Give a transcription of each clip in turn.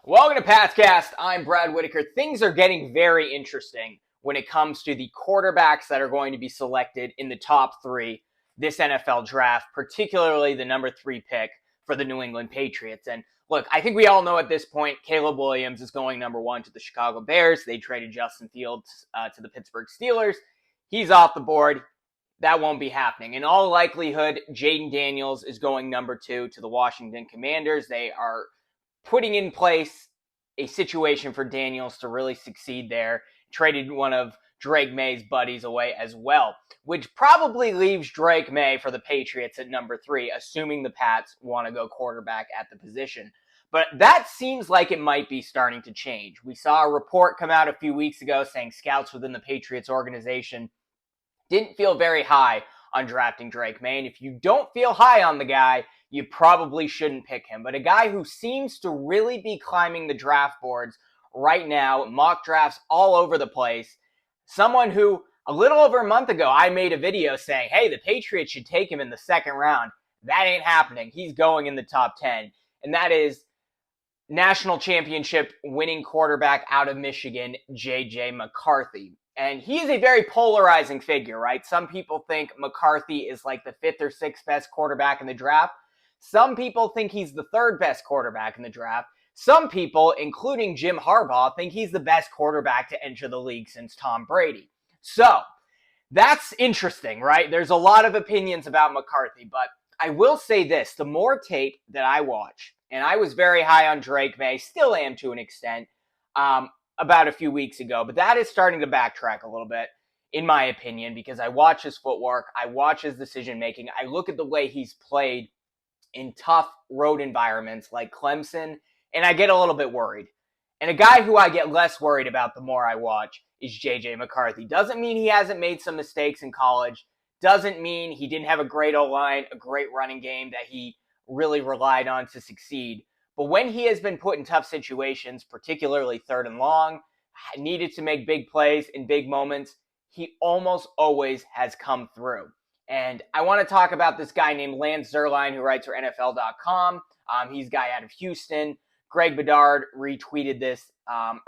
Welcome to PatsCast. I'm Brad Whitaker. Things are getting very interesting when it comes to the quarterbacks that are going to be selected in the top three this NFL draft, particularly the number 3 pick for the New England Patriots. And look, I think we all know at this point, Caleb Williams is going number 1 to the Chicago Bears. They traded Justin Fields to the Pittsburgh Steelers. He's off the board. That won't be happening. In all likelihood, Jaden Daniels is going number 2 to the Washington Commanders. They are putting in place a situation for Daniels to really succeed there. Traded one of Drake May's buddies away as well, which probably leaves Drake May for the Patriots at number 3, assuming the Pats want to go quarterback at the position. But that seems like it might be starting to change. We saw a report come out a few weeks ago saying scouts within the Patriots organization didn't feel very high on drafting Drake May. And if you don't feel high on the guy, you probably shouldn't pick him. But a guy who seems to really be climbing the draft boards right now, mock drafts all over the place, someone who a little over a month ago I made a video saying, hey, the Patriots should take him in the second round. That ain't happening. He's going in the top 10. And that is national championship winning quarterback out of Michigan, J.J. McCarthy. And he is a very polarizing figure, right? Some people think McCarthy is like the 5th or 6th best quarterback in the draft. Some people think he's the 3rd best quarterback in the draft. Some people, including Jim Harbaugh, think he's the best quarterback to enter the league since Tom Brady. So, that's interesting, right? There's a lot of opinions about McCarthy, but I will say this. The more tape that I watch, and I was very high on Drake May, still am to an extent, about a few weeks ago, but that is starting to backtrack a little bit, in my opinion, because I watch his footwork, I watch his decision-making, I look at the way he's played in tough road environments like Clemson, and I get a little bit worried. And a guy who I get less worried about the more I watch is J.J. McCarthy. Doesn't mean he hasn't made some mistakes in college. Doesn't mean he didn't have a great O-line, a great running game that he really relied on to succeed. But when he has been put in tough situations, particularly 3rd and long, needed to make big plays in big moments, he almost always has come through. And I want to talk about this guy named Lance Zierlein, who writes for NFL.com. He's a guy out of Houston. Greg Bedard retweeted this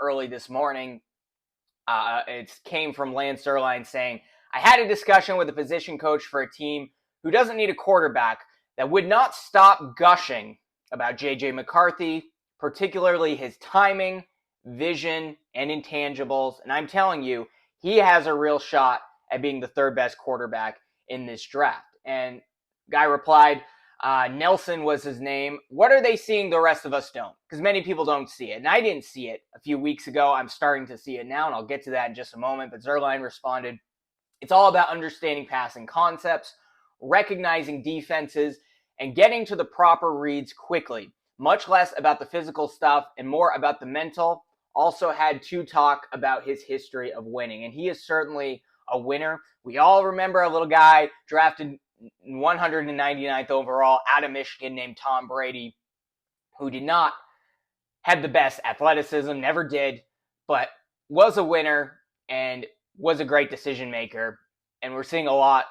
early this morning. It came from Lance Zierlein saying, I had a discussion with a position coach for a team who doesn't need a quarterback that would not stop gushing about J.J. McCarthy, particularly his timing, vision, and intangibles. And I'm telling you, he has a real shot at being the 3rd best quarterback in this draft. And guy replied, Nelson was his name. What are they seeing the rest of us don't? Because many people don't see it. And I didn't see it a few weeks ago. I'm starting to see it now, and I'll get to that in just a moment. But Zierlein responded, it's all about understanding passing concepts, recognizing defenses, and getting to the proper reads quickly. Much less about the physical stuff and more about the mental. Also had to talk about his history of winning. And he is certainly a winner. We all remember a little guy drafted 199th overall out of Michigan named Tom Brady, who did not have the best athleticism, never did, but was a winner and was a great decision maker. And we're seeing a lot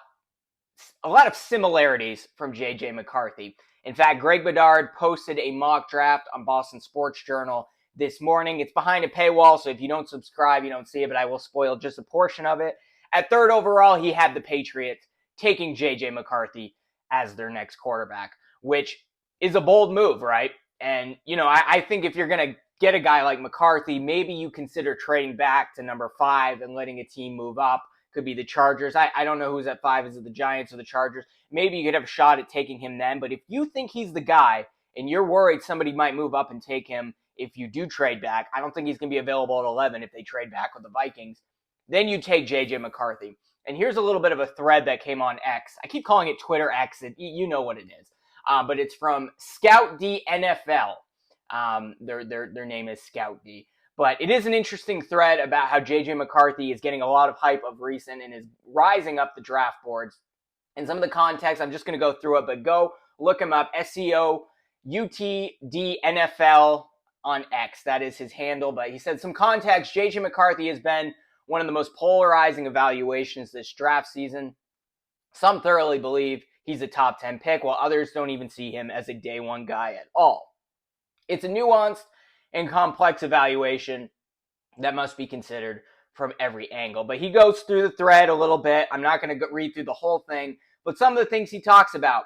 of similarities from J.J. McCarthy. In fact, Greg Bedard posted a mock draft on Boston Sports Journal this morning. It's behind a paywall, so if you don't subscribe, you don't see it, but I will spoil just a portion of it. At 3rd overall, he had the Patriots taking J.J. McCarthy as their next quarterback, which is a bold move, right? And, I think if you're going to get a guy like McCarthy, maybe you consider trading back to number 5 and letting a team move up. Could be the Chargers. I don't know who's at 5. Is it the Giants or the Chargers? Maybe you could have a shot at taking him then. But if you think he's the guy and you're worried somebody might move up and take him if you do trade back, I don't think he's going to be available at 11 if they trade back with the Vikings. Then you take J.J. McCarthy. And here's a little bit of a thread that came on X. I keep calling it Twitter X. You know what it is. But it's from Scout D NFL. Their name is Scout D. But it is an interesting thread about how J.J. McCarthy is getting a lot of hype of recent and is rising up the draft boards. And some of the context, I'm just going to go through it, but go look him up, SEO UTD NFL on X. That is his handle. But he said some context, J.J. McCarthy has been one of the most polarizing evaluations this draft season. Some thoroughly believe he's a top 10 pick, while others don't even see him as a day one guy at all. It's a nuanced and complex evaluation that must be considered from every angle. But he goes through the thread a little bit. I'm not going to read through the whole thing, but some of the things he talks about.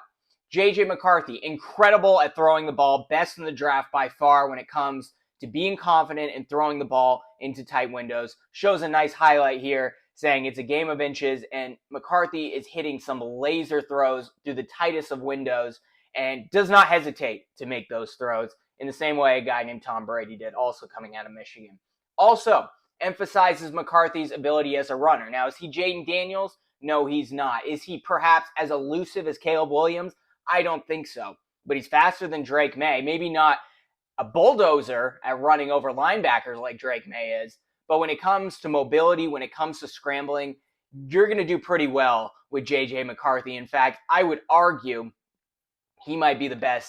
J.J. McCarthy, incredible at throwing the ball, best in the draft by far when it comes to being confident and throwing the ball into tight windows. Shows a nice highlight here saying it's a game of inches, and McCarthy is hitting some laser throws through the tightest of windows and does not hesitate to make those throws in the same way a guy named Tom Brady did, also coming out of Michigan. Also, emphasizes McCarthy's ability as a runner. Now, is he Jaden Daniels? No, he's not. Is he perhaps as elusive as Caleb Williams? I don't think so. But he's faster than Drake May. Maybe not a bulldozer at running over linebackers like Drake May is. But when it comes to mobility, when it comes to scrambling, you're going to do pretty well with J.J. McCarthy. In fact, I would argue he might be the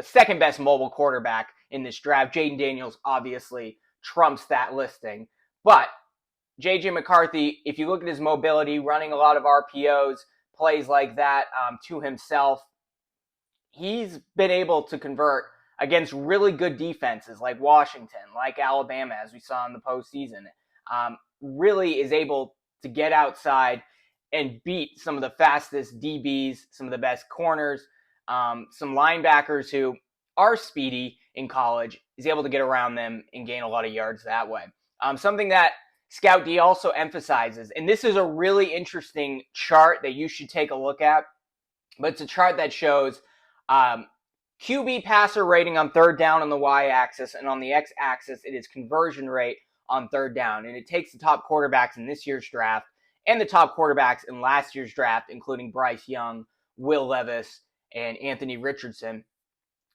second best mobile quarterback in this draft. Jaden Daniels obviously trumps that listing. But J.J. McCarthy, if you look at his mobility, running a lot of RPOs, plays like that to himself, he's been able to convert against really good defenses like Washington, like Alabama, as we saw in the postseason. Really is able to get outside and beat some of the fastest DBs, some of the best corners, some linebackers who are speedy in college, is able to get around them and gain a lot of yards that way. Something that Scout D also emphasizes, and this is a really interesting chart that you should take a look at, but it's a chart that shows QB passer rating on third down on the y-axis, and on the x-axis it is conversion rate on third down. And it takes the top quarterbacks in this year's draft and the top quarterbacks in last year's draft, including Bryce Young, Will Levis, and Anthony Richardson.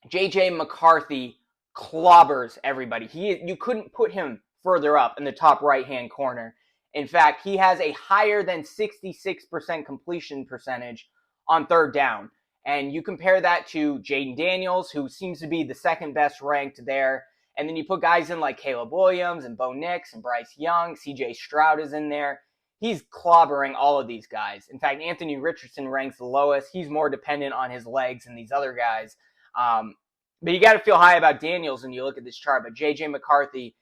J.J. McCarthy clobbers everybody. You couldn't put him further up in the top right-hand corner. In fact, he has a higher than 66% completion percentage on third down. And you compare that to Jaden Daniels, who seems to be the second best ranked there. And then you put guys in like Caleb Williams and Bo Nix and Bryce Young. C.J. Stroud is in there. He's clobbering all of these guys. In fact, Anthony Richardson ranks the lowest. He's more dependent on his legs than these other guys. But you got to feel high about Daniels when you look at this chart. But J.J. McCarthy,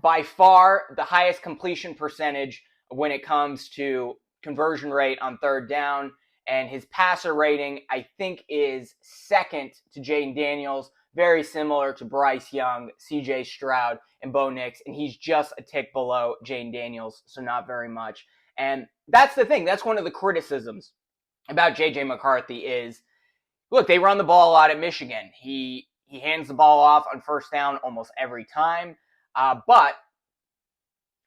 by far the highest completion percentage when it comes to conversion rate on third down. And his passer rating, I think, is second to Jaden Daniels, very similar to Bryce Young, C.J. Stroud, and Bo Nix. And he's just a tick below Jaden Daniels, so not very much. And that's the thing. That's one of the criticisms about J.J. McCarthy is, look, they run the ball a lot at Michigan. He hands the ball off on first down almost every time. But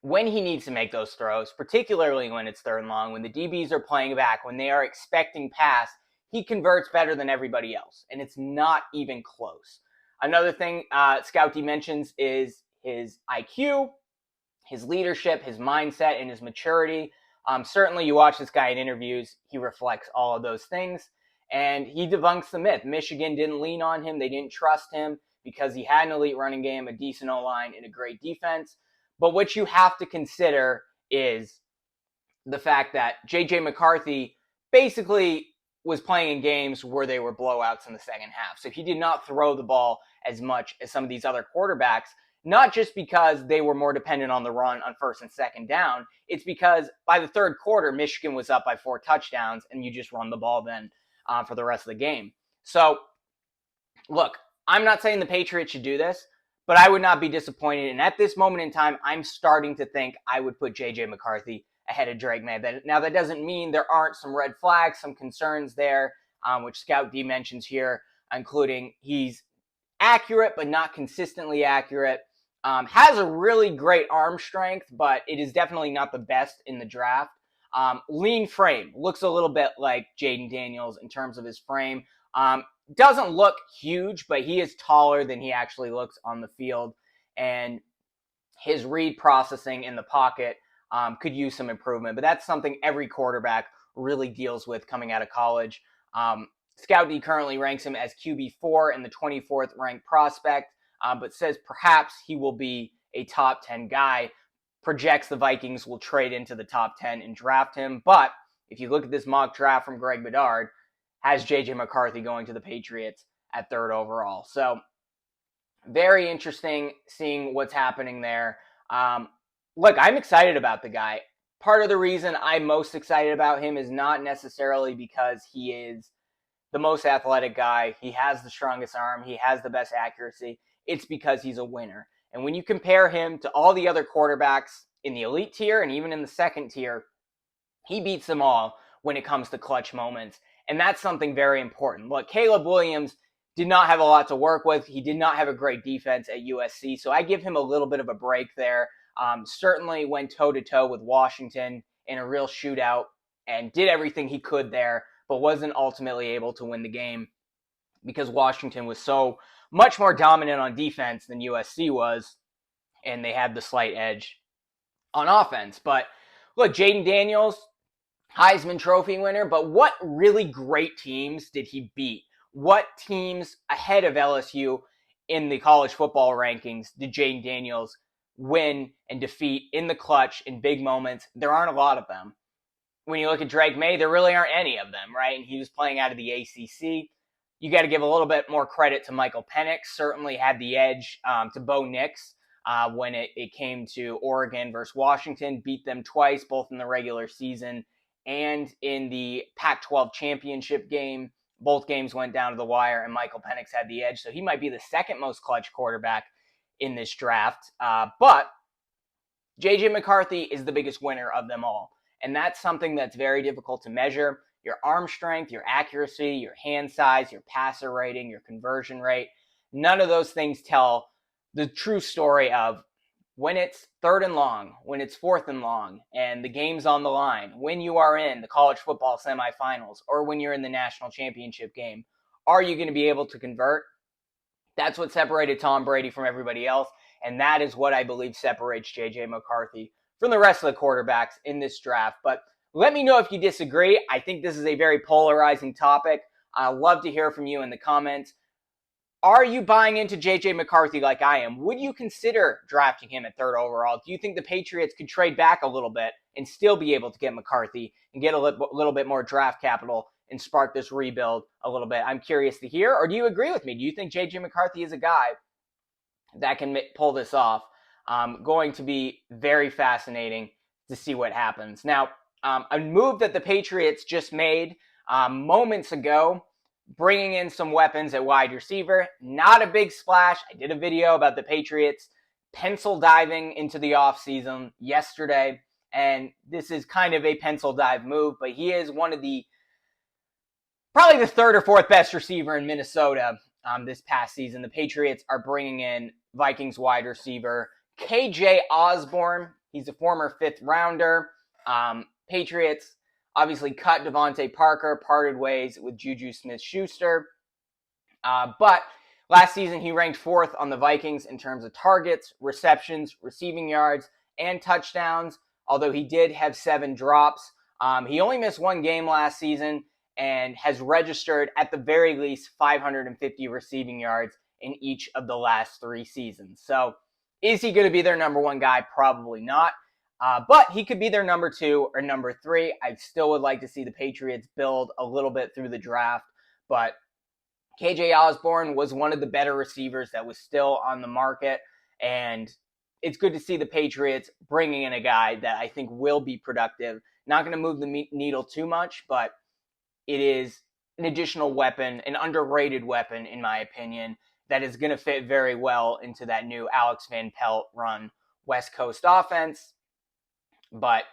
when he needs to make those throws, particularly when it's third and long, when the DBs are playing back, when they are expecting pass, he converts better than everybody else. And it's not even close. Another thing Scout D mentions is his IQ, his leadership, his mindset, and his maturity. Certainly you watch this guy in interviews, he reflects all of those things. And he debunks the myth. Michigan didn't lean on him. They didn't trust him because he had an elite running game, a decent O-line, and a great defense. But what you have to consider is the fact that J.J. McCarthy basically was playing in games where they were blowouts in the second half. So he did not throw the ball as much as some of these other quarterbacks, not just because they were more dependent on the run on first and second down. It's because by the third quarter, Michigan was up by 4 touchdowns, and you just run the ball then for the rest of the game. So, look, I'm not saying the Patriots should do this, but I would not be disappointed. And at this moment in time, I'm starting to think I would put J.J. McCarthy ahead of Drake May. Now, that doesn't mean there aren't some red flags, some concerns there, which Scout D mentions here, including he's accurate but not consistently accurate. Has a really great arm strength, but it is definitely not the best in the draft. Lean frame. Looks a little bit like Jaden Daniels in terms of his frame. Doesn't look huge, but he is taller than he actually looks on the field. And his read processing in the pocket could use some improvement. But that's something every quarterback really deals with coming out of college. Scout D currently ranks him as QB4 and the 24th ranked prospect, but says perhaps he will be a top 10 guy. Projects the Vikings will trade into the top 10 and draft him. But if you look at this mock draft from Greg Bedard, has J.J. McCarthy going to the Patriots at third overall. So Very interesting seeing what's happening there. Um, Look, I'm excited about the guy. Part of the reason I'm most excited about him is not necessarily because he is the most athletic guy, he has the strongest arm, he has the best accuracy. It's because he's a winner. And when you compare him to all the other quarterbacks in the elite tier and even in the second tier, he beats them all when it comes to clutch moments. And that's something very important. Look, Caleb Williams did not have a lot to work with. He did not have a great defense at USC. So I give him a little bit of a break there. Certainly went toe to toe with Washington in a real shootout and did everything he could there, but wasn't ultimately able to win the game because Washington was so much more dominant on defense than USC was, and they had the slight edge on offense. But look, Jaden Daniels, Heisman Trophy winner, but what really great teams did he beat? What teams ahead of LSU in the college football rankings did Jaden Daniels win and defeat in the clutch in big moments? There aren't a lot of them. When you look at Drake May, there really aren't any of them, right? And he was playing out of the ACC. You got to give a little bit more credit to Michael Penix. Certainly had the edge to Bo Nix when it came to Oregon versus Washington. Beat them twice, both in the regular season and in the Pac-12 championship game. Both games went down to the wire, and Michael Penix had the edge. So he might be the second most clutch quarterback in this draft. But J.J. McCarthy is the biggest winner of them all. And that's something that's very difficult to measure. Your arm strength, your accuracy, your hand size, your passer rating, your conversion rate. None of those things tell the true story of when it's third and long, when it's fourth and long, and the game's on the line, when you are in the college football semifinals, or when you're in the national championship game. Are you going to be able to convert? That's what separated Tom Brady from everybody else, and that is what I believe separates J.J. McCarthy from the rest of the quarterbacks in this draft. But let me know if you disagree. I think this is a very polarizing topic. I'd love to hear from you in the comments. Are you buying into J.J. McCarthy like I am? Would you consider drafting him at third overall? Do you think the Patriots could trade back a little bit and still be able to get McCarthy and get a little bit more draft capital and spark this rebuild a little bit? I'm curious to hear. Or do you agree with me? Do you think J.J. McCarthy is a guy that can pull this off? Going to be very fascinating to see what happens. Now, a move that the Patriots just made moments ago, bringing in some weapons at wide receiver. Not a big splash. I did a video about the Patriots pencil diving into the offseason yesterday, and this is kind of a pencil dive move, but he is one of the probably the third or fourth best receiver in Minnesota this past season. The Patriots are bringing in Vikings wide receiver KJ Osborn. He's a former fifth rounder. Patriots obviously cut Devontae Parker, parted ways with Juju Smith-Schuster. But last season, he ranked fourth on the Vikings in terms of targets, receptions, receiving yards, and touchdowns, although he did have 7 drops. He only missed 1 game last season and has registered at the very least 550 receiving yards in each of the last 3 seasons. So is he going to be their number 1 guy? Probably not. But he could be their number 2 or number 3. I still would like to see the Patriots build a little bit through the draft. But KJ Osborn was one of the better receivers that was still on the market. And it's good to see the Patriots bringing in a guy that I think will be productive. Not going to move the needle too much, but it is an additional weapon, an underrated weapon, in my opinion, that is going to fit very well into that new Alex Van Pelt run West Coast offense. But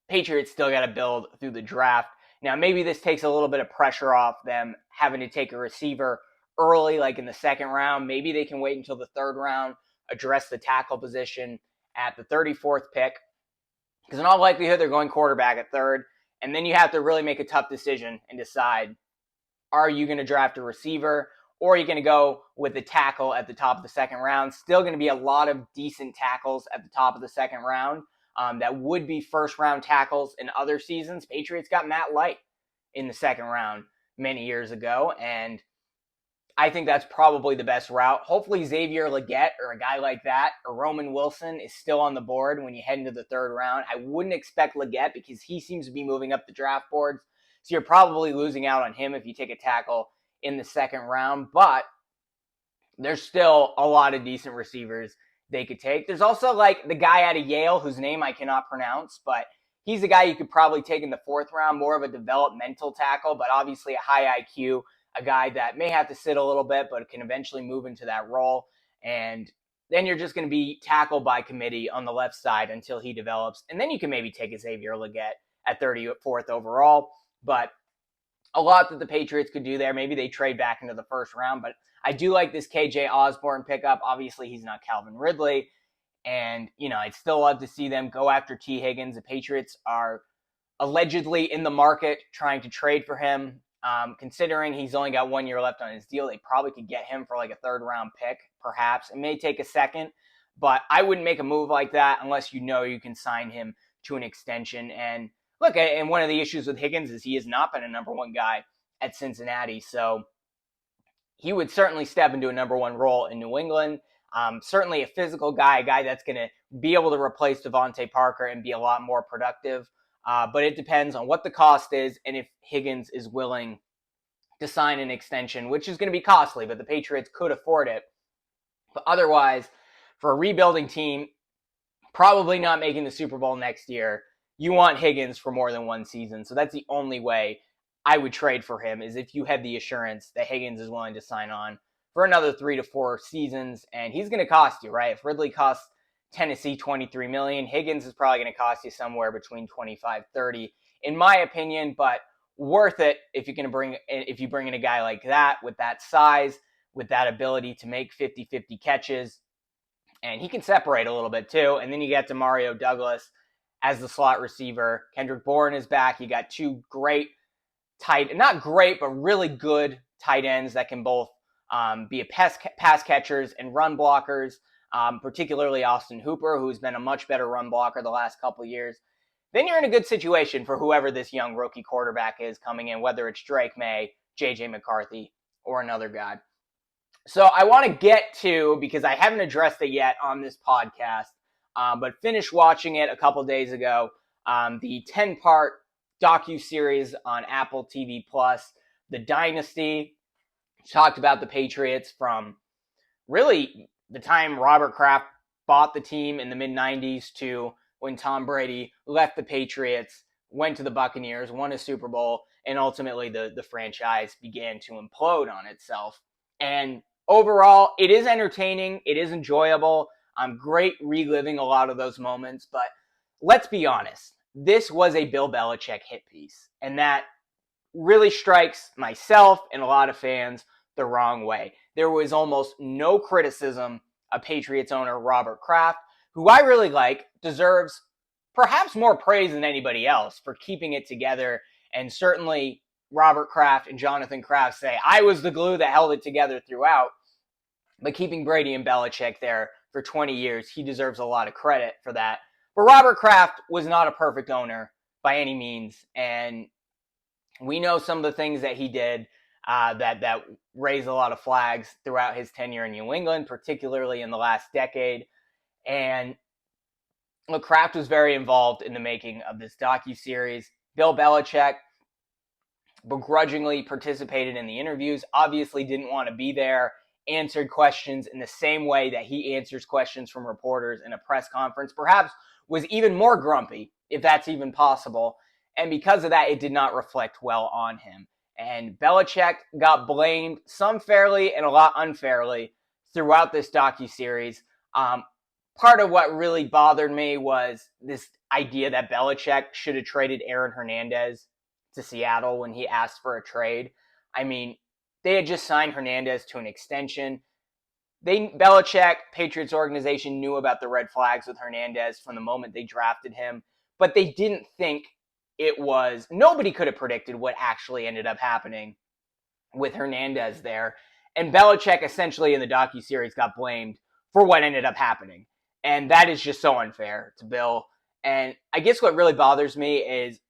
Patriots still got to build through the draft. Now, maybe this takes a little bit of pressure off them having to take a receiver early, like in the second round. Maybe they can wait until the third round, address the tackle position at the 34th pick. Because in all likelihood, they're going quarterback at third. And then you have to really make a tough decision and decide, are you going to draft a receiver or are you going to go with the tackle at the top of the second round? Still going to be a lot of decent tackles at the top of the second round. That would be first-round tackles in other seasons. Patriots got Matt Light in the second round many years ago, and I think that's probably the best route. Hopefully Xavier Legette or a guy like that, or Roman Wilson, is still on the board when you head into the third round. I wouldn't expect Legette because he seems to be moving up the draft boards, so you're probably losing out on him if you take a tackle in the second round. But there's still a lot of decent receivers they could take. There's also like the guy out of Yale whose name I cannot pronounce, but he's a guy you could probably take in the 4th round, more of a developmental tackle, but obviously a high IQ, a guy that may have to sit a little bit, but can eventually move into that role. And then you're just going to be tackled by committee on the left side until he develops. And then you can maybe take a Xavier Leggett at 34th overall. But a lot that the Patriots could do there. Maybe they trade back into the 1st round. But I do like this KJ Osborn pickup. Obviously, he's not Calvin Ridley. And, I'd still love to see them go after T. Higgins. The Patriots are allegedly in the market trying to trade for him. Considering he's only got 1 year left on his deal, they probably could get him for like a 3rd round pick, perhaps. It may take a 2nd, but I wouldn't make a move like that unless you can sign him to an extension. And look, and one of the issues with Higgins is he has not been a number 1 guy at Cincinnati, so he would certainly step into a number 1 role in New England. Certainly a physical guy, a guy that's going to be able to replace Devontae Parker and be a lot more productive. But it depends on what the cost is and if Higgins is willing to sign an extension, which is going to be costly, but the Patriots could afford it. But otherwise, for a rebuilding team, probably not making the Super Bowl next year, you want Higgins for more than 1 season. So that's the only way I would trade for him, is if you have the assurance that Higgins is willing to sign on for another 3 to 4 seasons. And he's going to cost you, right? If Ridley costs Tennessee $23 million, Higgins is probably going to cost you somewhere between $25-30, in my opinion, but worth it if you bring in a guy like that with that size, with that ability to make 50-50 catches, and he can separate a little bit too. And then you get to Mario Douglas as the slot receiver. Kendrick Bourne is back. You got 2 great not great, but really good tight ends that can both be pass catchers and run blockers. Particularly Austin Hooper, who's been a much better run blocker the last couple of years. Then you're in a good situation for whoever this young rookie quarterback is coming in, whether it's Drake May, J.J. McCarthy, or another guy. So I want to get to, because I haven't addressed it yet on this podcast, but finished watching it a couple days ago, the 10-part docuseries on Apple TV+, The Dynasty. Talked about the Patriots from really the time Robert Kraft bought the team in the mid-90s to when Tom Brady left the Patriots, went to the Buccaneers, won a Super Bowl, and ultimately the franchise began to implode on itself. And overall, it is entertaining. It is enjoyable. I'm great reliving a lot of those moments. But let's be honest. This was a Bill Belichick hit piece. And that really strikes myself and a lot of fans the wrong way. There was almost no criticism of Patriots owner Robert Kraft, who I really like, deserves perhaps more praise than anybody else for keeping it together. And certainly Robert Kraft and Jonathan Kraft say, I was the glue that held it together throughout. But keeping Brady and Belichick there for 20 years, he deserves a lot of credit for that. But Robert Kraft was not a perfect owner by any means. And we know some of the things that he did that raised a lot of flags throughout his tenure in New England, particularly in the last decade. And look, Kraft was very involved in the making of this docuseries. Bill Belichick begrudgingly participated in the interviews, obviously didn't want to be there, answered questions in the same way that he answers questions from reporters in a press conference, perhaps was even more grumpy, if that's even possible. And because of that, it did not reflect well on him. And Belichick got blamed, some fairly and a lot unfairly, throughout this docuseries. Part of what really bothered me was this idea that Belichick should have traded Aaron Hernandez to Seattle when he asked for a trade. I mean, they had just signed Hernandez to an extension. Belichick, Patriots organization, knew about the red flags with Hernandez from the moment they drafted him, but they didn't think nobody could have predicted what actually ended up happening with Hernandez there. And Belichick essentially in the docuseries got blamed for what ended up happening. And that is just so unfair to Bill. And I guess what really bothers me is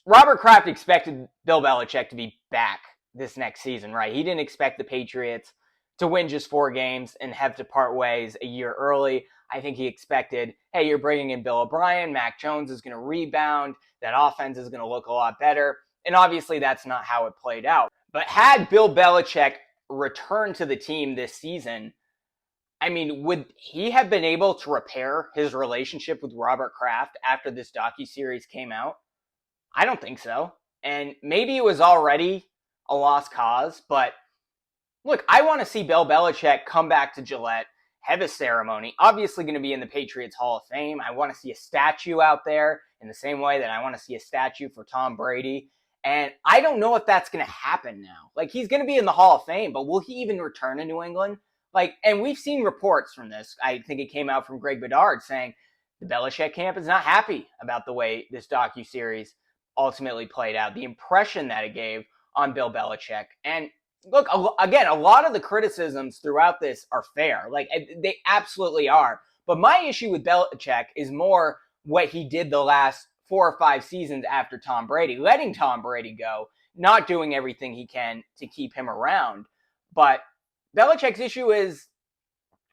Robert Kraft expected Bill Belichick to be back this next season, right? He didn't expect the Patriots to win just 4 games and have to part ways a year early. I think he expected, hey, you're bringing in Bill O'Brien, Mac Jones is going to rebound, that offense is going to look a lot better. And obviously that's not how it played out. But had Bill Belichick return to the team this season, I mean, would he have been able to repair his relationship with Robert Kraft after this docuseries came out? I don't think so. And maybe it was already a lost cause, but look, I want to see Bill Belichick come back to Gillette, have a ceremony. Obviously, going to be in the Patriots Hall of Fame. I want to see a statue out there in the same way that I want to see a statue for Tom Brady. And I don't know if that's going to happen now. Like, he's going to be in the Hall of Fame, but will he even return to New England? Like, and we've seen reports from this. I think it came out from Greg Bedard saying the Belichick camp is not happy about the way this docuseries ultimately played out, the impression that it gave on Bill Belichick. And look, again, a lot of the criticisms throughout this are fair. Like, they absolutely are. But my issue with Belichick is more what he did the last 4 or 5 seasons after Tom Brady, letting Tom Brady go, not doing everything he can to keep him around. But Belichick's issue is,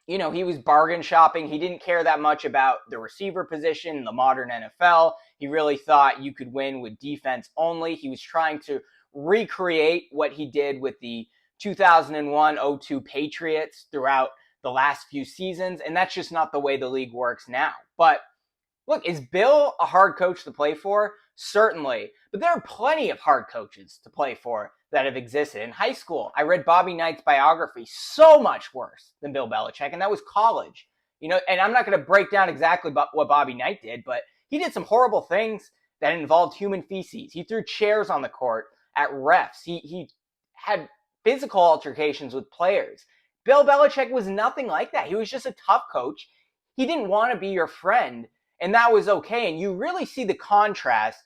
you know, he was bargain shopping. He didn't care that much about the receiver position in the modern NFL. He really thought you could win with defense only. He was trying to recreate what he did with the 2001-02 Patriots throughout the last few seasons, and that's just not the way the league works now. But look, is Bill a hard coach to play for? Certainly. But there are plenty of hard coaches to play for that have existed. In high school, I read Bobby Knight's biography, so much worse than Bill Belichick, and that was college. You know, and I'm not going to break down exactly what Bobby Knight did, but he did some horrible things that involved human feces. He threw chairs on the court at refs. He had physical altercations with players. Bill Belichick was nothing like that. He was just a tough coach. He didn't want to be your friend, and that was okay. And you really see the contrast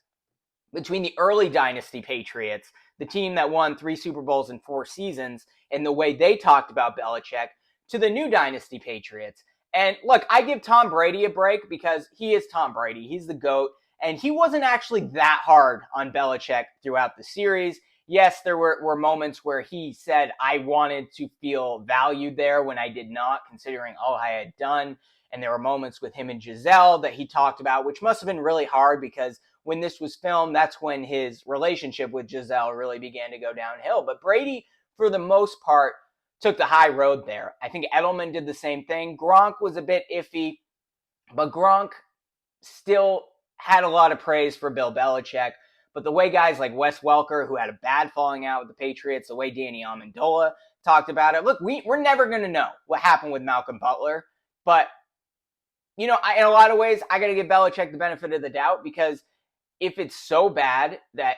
between the early Dynasty Patriots, the team that won 3 Super Bowls in 4 seasons, and the way they talked about Belichick, to the new Dynasty Patriots. And look, I give Tom Brady a break because he is Tom Brady. He's the GOAT. And he wasn't actually that hard on Belichick throughout the series. Yes, there were moments where he said, I wanted to feel valued there when I did not, considering all I had done. And there were moments with him and Giselle that he talked about, which must have been really hard because when this was filmed, that's when his relationship with Giselle really began to go downhill. But Brady, for the most part, took the high road there. I think Edelman did the same thing. Gronk was a bit iffy, but Gronk still had a lot of praise for Bill Belichick. But the way guys like Wes Welker, who had a bad falling out with the Patriots, the way Danny Amendola talked about it, look, we're never going to know what happened with Malcolm Butler. But, you know, in a lot of ways, I got to give Belichick the benefit of the doubt because if it's so bad that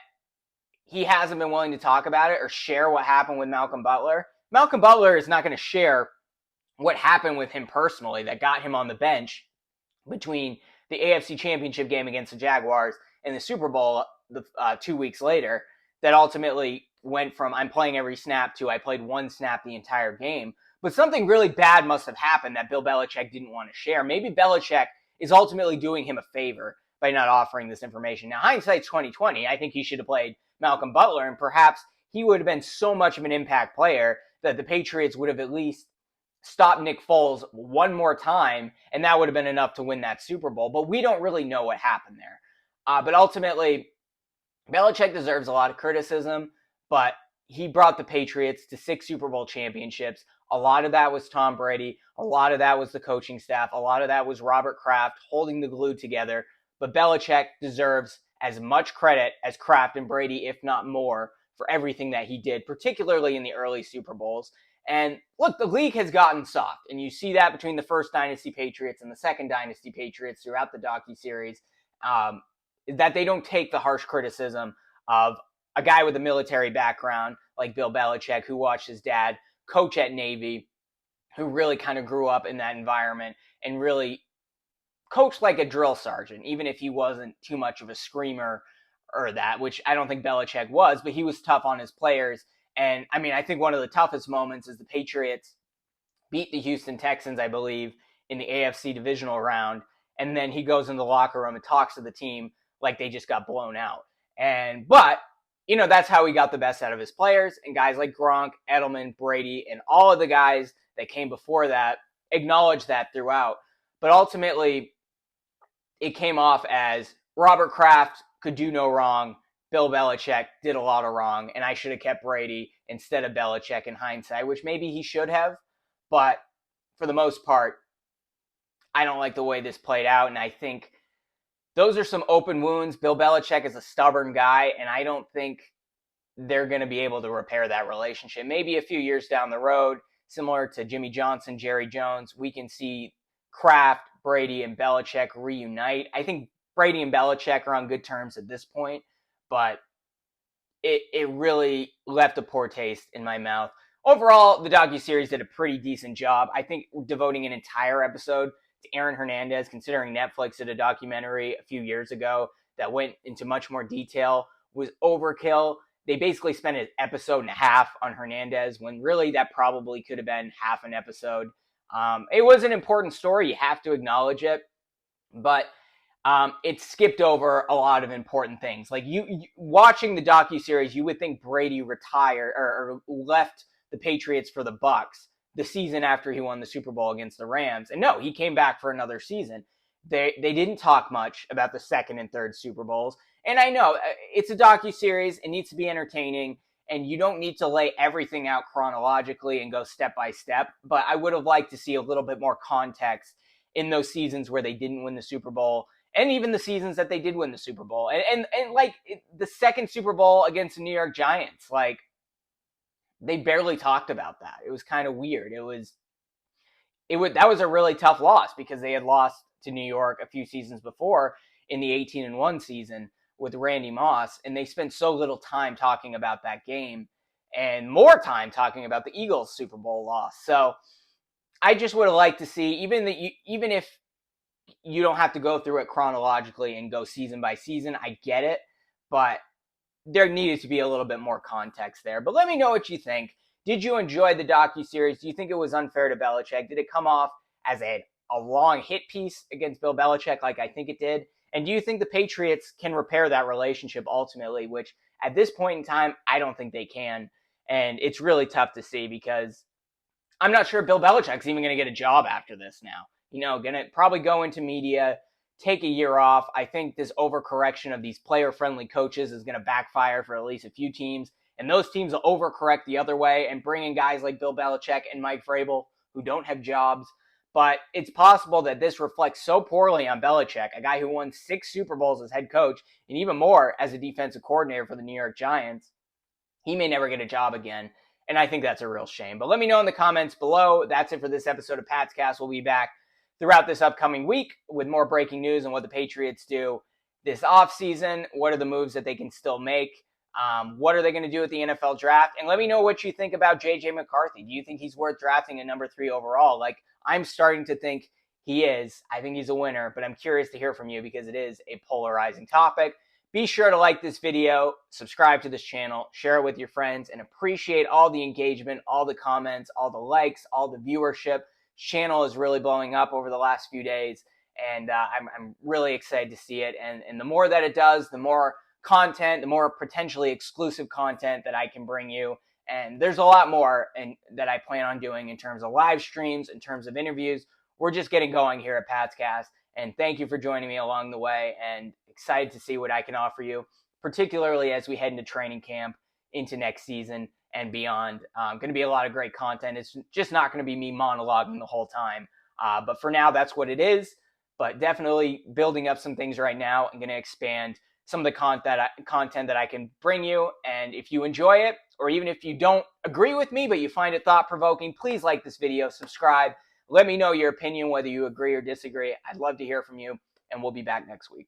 he hasn't been willing to talk about it or share what happened with Malcolm Butler is not going to share what happened with him personally that got him on the bench between the AFC Championship game against the Jaguars and the Super Bowl 2 weeks later that ultimately went from I'm playing every snap to I played 1 snap the entire game. But something really bad must have happened that Bill Belichick didn't want to share. Maybe Belichick is ultimately doing him a favor by not offering this information. Now, hindsight's 2020. I think he should have played Malcolm Butler, and perhaps he would have been so much of an impact player that the Patriots would have at least stopped Nick Foles one more time, and that would have been enough to win that Super Bowl. But we don't really know what happened there. But ultimately, Belichick deserves a lot of criticism, but he brought the Patriots to 6 Super Bowl championships. A lot of that was Tom Brady. A lot of that was the coaching staff. A lot of that was Robert Kraft holding the glue together. But Belichick deserves as much credit as Kraft and Brady, if not more, for everything that he did, particularly in the early Super Bowls. And look, the league has gotten soft, and you see that between the first Dynasty Patriots and the second Dynasty Patriots throughout the docuseries, that they don't take the harsh criticism of a guy with a military background like Bill Belichick, who watched his dad coach at Navy, who really kind of grew up in that environment and really coached like a drill sergeant, even if he wasn't too much of a screamer or that, which I don't think Belichick was, but he was tough on his players. And I mean, I think one of the toughest moments is the Patriots beat the Houston Texans, I believe, in the AFC divisional round. And then he goes in the locker room and talks to the team like they just got blown out. But, you know, that's how he got the best out of his players. And guys like Gronk, Edelman, Brady, and all of the guys that came before that acknowledged that throughout. But ultimately, it came off as Robert Kraft could do no wrong. Bill Belichick did a lot of wrong, and I should have kept Brady instead of Belichick in hindsight, which maybe he should have. But for the most part, I don't like the way this played out, and I think those are some open wounds. Bill Belichick is a stubborn guy, and I don't think they're going to be able to repair that relationship. Maybe a few years down the road, similar to Jimmy Johnson, Jerry Jones, we can see Kraft, Brady, and Belichick reunite. I think Brady and Belichick are on good terms at this point, but it really left a poor taste in my mouth. Overall, the docuseries did a pretty decent job. I think devoting an entire episode to Aaron Hernandez, considering Netflix did a documentary a few years ago that went into much more detail, was overkill. They basically spent an episode and a half on Hernandez when really that probably could have been half an episode. It was an important story. You have to acknowledge it. But it skipped over a lot of important things. Like you watching the docuseries, you would think Brady retired or left the Patriots for the Bucks the season after he won the Super Bowl against the Rams. And no, he came back for another season. They didn't talk much about the second and third Super Bowls. And I know it's a docuseries. It needs to be entertaining. And you don't need to lay everything out chronologically and go step by step. But I would have liked to see a little bit more context in those seasons where they didn't win the Super Bowl, and even the seasons that they did win the Super Bowl. And like the second Super Bowl against the New York Giants, like they barely talked about that. It was kind of weird. That was a really tough loss because they had lost to New York a few seasons before in the 18-1 season with Randy Moss, and they spent so little time talking about that game and more time talking about the Eagles Super Bowl loss. So I just would have liked to see, even if you don't have to go through it chronologically and go season by season, I get it, but there needed to be a little bit more context there. But let me know what you think. Did you enjoy the docuseries? Do you think it was unfair to Belichick? Did it come off as a long hit piece against Bill Belichick like I think it did? And do you think the Patriots can repair that relationship ultimately, which at this point in time, I don't think they can. And it's really tough to see because I'm not sure Bill Belichick's even going to get a job after this now. Going to probably go into media, take a year off. I think this overcorrection of these player-friendly coaches is going to backfire for at least a few teams. And those teams will overcorrect the other way and bring in guys like Bill Belichick and Mike Vrabel who don't have jobs. But it's possible that this reflects so poorly on Belichick, a guy who won 6 Super Bowls as head coach and even more as a defensive coordinator for the New York Giants. He may never get a job again. And I think that's a real shame. But let me know in the comments below. That's it for this episode of PatsCast. We'll be back throughout this upcoming week with more breaking news on what the Patriots do this offseason. What are the moves that they can still make? What are they going to do with the NFL draft? And let me know what you think about J.J. McCarthy. Do you think he's worth drafting at number 3 overall? Like, I'm starting to think he is. I think he's a winner, but I'm curious to hear from you because it is a polarizing topic. Be sure to like this video, subscribe to this channel, share it with your friends, and appreciate all the engagement, all the comments, all the likes, all the viewership. Channel is really blowing up over the last few days, and I'm really excited to see it. And the more that it does, the more content, the more potentially exclusive content that I can bring you. And there's a lot more that I plan on doing in terms of live streams, in terms of interviews. We're just getting going here at PatsCast. And thank you for joining me along the way, and excited to see what I can offer you, particularly as we head into training camp, into next season and beyond. Going to be a lot of great content. It's just not going to be me monologuing the whole time. But for now, that's what it is. But definitely building up some things right now. I'm going to expand some of the content that I can bring you. And if you enjoy it, or even if you don't agree with me, but you find it thought-provoking, please like this video, subscribe. Let me know your opinion, whether you agree or disagree. I'd love to hear from you, and we'll be back next week.